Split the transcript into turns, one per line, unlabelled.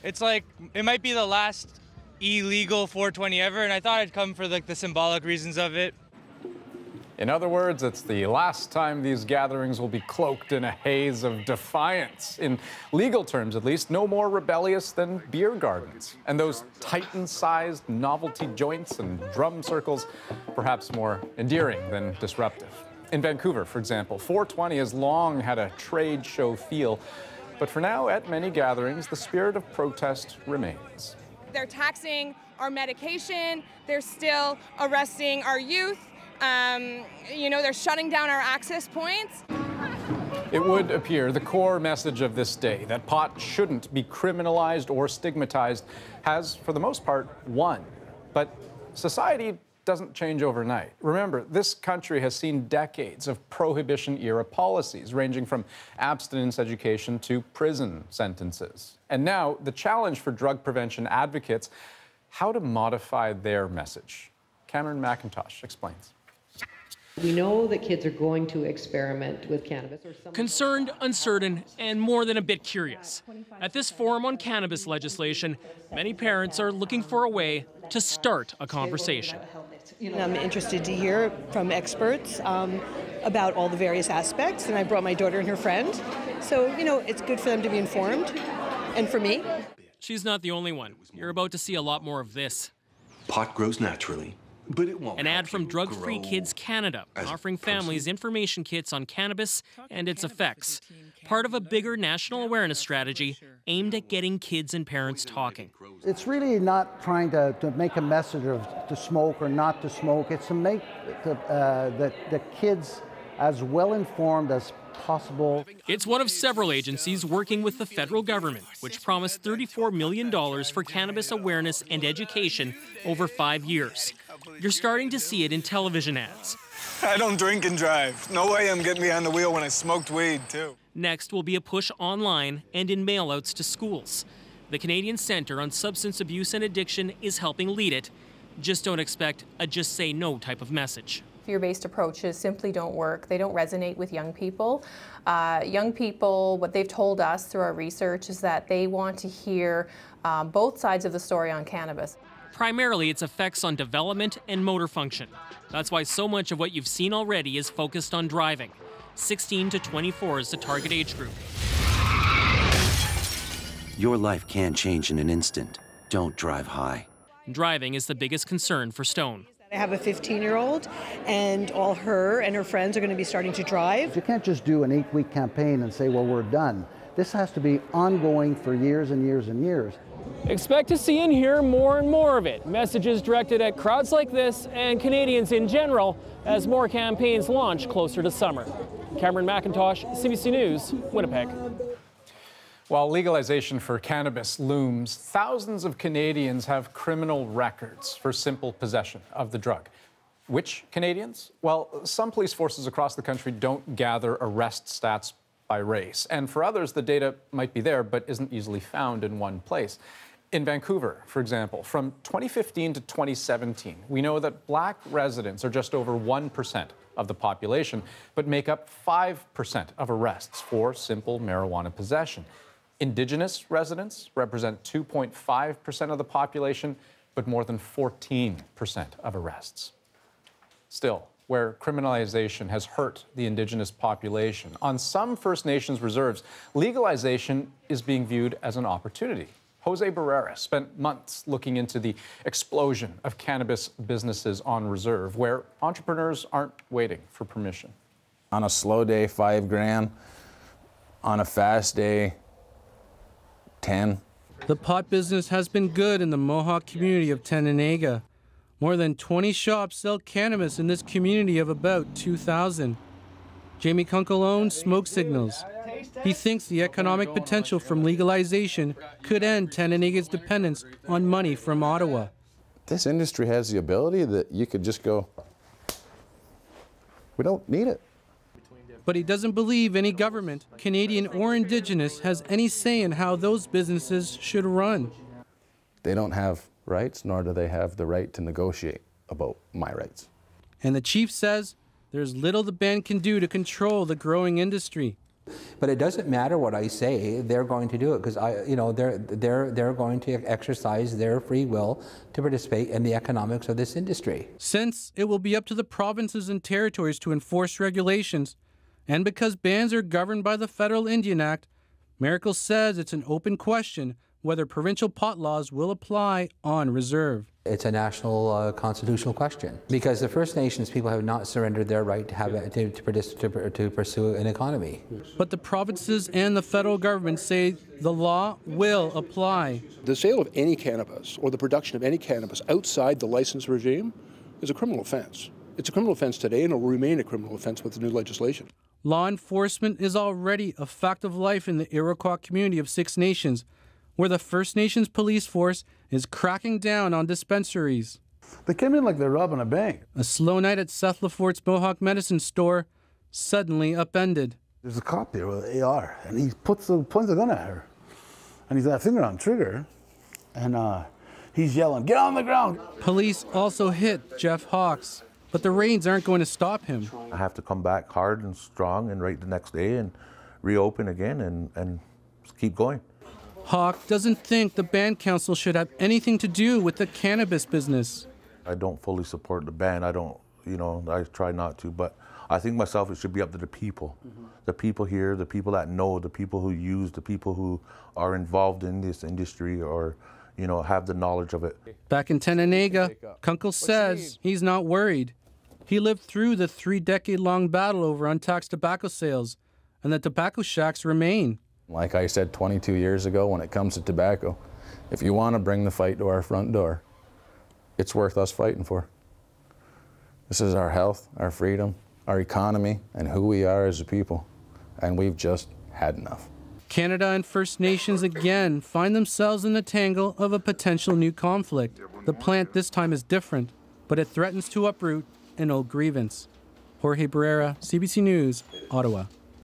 It's like, it might be the last illegal 420 ever, and I thought I'd come for like the symbolic reasons of it.
In other words, it's the last time these gatherings will be cloaked in a haze of defiance. In legal terms, at least, no more rebellious than beer gardens. And those Titan-sized novelty joints and drum circles, perhaps more endearing than disruptive. In Vancouver, for example, 420 has long had a trade show feel. But for now, at many gatherings, the spirit of protest remains.
They're taxing our medication. They're still arresting our youth. They're shutting down our access points.
It would appear the core message of this day, that pot shouldn't be criminalized or stigmatized, has, for the most part, won. But society doesn't change overnight. Remember, this country has seen decades of prohibition-era policies, ranging from abstinence education to prison sentences. And now, the challenge for drug prevention advocates, how to modify their message. Cameron McIntosh explains.
We know that kids are going to experiment with cannabis.
Concerned, uncertain, and more than a bit curious. At this forum on cannabis legislation, many parents are looking for a way to start a conversation.
I'm interested to hear from experts about all the various aspects, and I brought my daughter and her friend. So, it's good for them to be informed, and for me.
She's not the only one. You're about to see a lot more of this.
Pot grows naturally. But it won't.
An ad from Drug Free Kids Canada, offering families information kits on cannabis and its effects, part of a bigger national awareness strategy aimed at getting kids and parents talking.
It's really not trying to make a message of to smoke or not to smoke. It's to make the kids as well informed as possible.
It's one of several agencies working with the federal government, which promised $34 million for cannabis awareness and education over 5 years. You're starting to see it in television ads.
I don't drink and drive. No way I'm getting behind the wheel when I smoked weed, too.
Next will be a push online and in mailouts to schools. The Canadian Centre on Substance Abuse and Addiction is helping lead it. Just don't expect a just say no type of message.
Fear-based approaches simply don't work. They don't resonate with young people. Young people, what they've told us through our research is that they want to hear both sides of the story on cannabis.
Primarily, its effects on development and motor function. That's why so much of what you've seen already is focused on driving. 16 to 24 is the target age group.
Your life can change in an instant. Don't drive high.
Driving is the biggest concern for Stone.
I have a 15-year-old, and all her and her friends are going to be starting to drive.
You can't just do an 8-week campaign and say, well, we're done. This has to be ongoing for years and years and years.
Expect to see and hear more and more of it. Messages directed at crowds like this and Canadians in general as more campaigns launch closer to summer. Cameron McIntosh, CBC News, Winnipeg.
While legalization for cannabis looms, thousands of Canadians have criminal records for simple possession of the drug. Which Canadians? Well, some police forces across the country don't gather arrest stats by race. And for others, the data might be there, but isn't easily found in one place. In Vancouver, for example, from 2015 to 2017, we know that Black residents are just over 1% of the population, but make up 5% of arrests for simple marijuana possession. Indigenous residents represent 2.5% of the population, but more than 14% of arrests. Still, where criminalization has hurt the Indigenous population, on some First Nations reserves, legalization is being viewed as an opportunity. Jose Barrera spent months looking into the explosion of cannabis businesses on reserve, where entrepreneurs aren't waiting for permission.
On a slow day, 5 grand. On a fast day, 10.
The pot business has been good in the Mohawk community of Tenanega. More than 20 shops sell cannabis in this community of about 2,000. Jamie Kunkel owns Smoke Signals. He thinks the economic potential from legalization could end Tenanega's dependence on money from Ottawa.
This industry has the ability that you could just go, we don't need it.
But he doesn't believe any government, Canadian or Indigenous, has any say in how those businesses should run.
They don't have rights, nor do they have the right to negotiate about my rights.
And the chief says there's little the band can do to control the growing industry.
But it doesn't matter what I say; they're going to do it because they're going to exercise their free will to participate in the economics of this industry.
Since it will be up to the provinces and territories to enforce regulations, and because bans are governed by the Federal Indian Act, Miracle says it's an open question whether provincial pot laws will apply on reserve.
It's a national constitutional question because the First Nations people have not surrendered their right to have to pursue an economy.
But the provinces and the federal government say the law will apply.
The sale of any cannabis or the production of any cannabis outside the license regime is a criminal offense. It's a criminal offense today and it will remain a criminal offense with the new legislation.
Law enforcement is already a fact of life in the Iroquois community of Six Nations, where the First Nations police force is cracking down on dispensaries.
They came in like they're robbing a bank.
A slow night at Seth Lafort's Mohawk Medicine store suddenly upended.
There's a cop there with an AR, and he points a gun at her. And he's got a finger on the trigger, and he's yelling, "Get on the ground!"
Police also hit Jeff Hawks, but the raids aren't going to stop him.
I have to come back hard and strong and right the next day and reopen again and keep going.
Hawk doesn't think the Band Council should have anything to do with the cannabis business.
I don't fully support the ban. I try not to, but I think myself it should be up to the people. The people here, the people that know, the people who use, the people who are involved in this industry or, have the knowledge of it.
Back in Tenanega, Kunkel says he's not worried. He lived through the 3-decade-long battle over untaxed tobacco sales, and the tobacco shacks remain.
Like I said 22 years ago, when it comes to tobacco, if you want to bring the fight to our front door, it's worth us fighting for. This is our health, our freedom, our economy, and who we are as a people. And we've just had enough.
Canada and First Nations again find themselves in the tangle of a potential new conflict. The plant this time is different, but it threatens to uproot an old grievance. Jorge Barrera, CBC News, Ottawa.